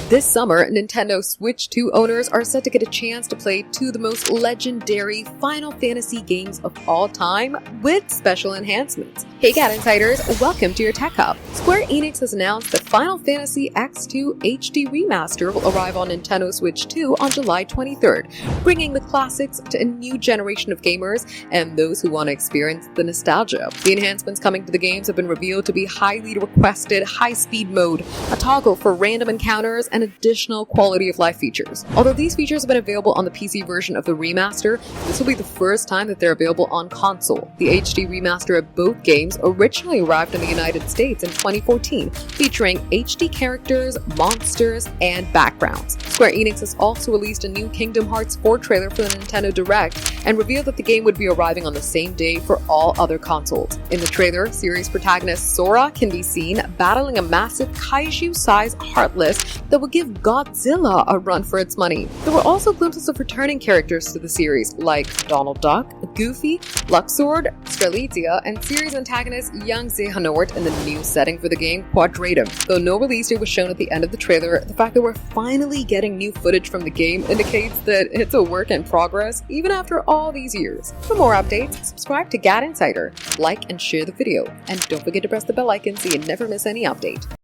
This summer, Nintendo Switch 2 owners are set to get a chance to play two of the most legendary Final Fantasy games of all time with special enhancements. Hey GadInsiders, welcome to your Tech Hub. Square Enix has announced that Final Fantasy X2 HD Remaster will arrive on Nintendo Switch 2 on July 23rd, bringing the classics to a new generation of gamers and those who want to experience the nostalgia. The enhancements coming to the games have been revealed to be highly requested high-speed mode, a toggle for random encounters, and additional quality of life features. Although these features have been available on the PC version of the remaster, this will be the first time that they're available on console. The HD remaster of both games originally arrived in the United States in 2014, featuring HD characters, monsters, and backgrounds. Square Enix has also released a new Kingdom Hearts 4 trailer for the Nintendo Direct and revealed that the game would be arriving on the same day for all other consoles. In the trailer, series protagonist Sora can be seen battling a massive kaiju-sized Heartless that will give Godzilla a run for its money. There were also glimpses of returning characters to the series, like Donald Duck, Goofy, Luxord, Strelitzia, and series antagonist Young Xehanort in the new setting for the game, Quadratum. Though no release date was shown at the end of the trailer, the fact that we're finally getting new footage from the game indicates that it's a work in progress, even after all these years. For more updates, subscribe to GadInsider, like and share the video, and don't forget to press the bell icon so you never miss any update.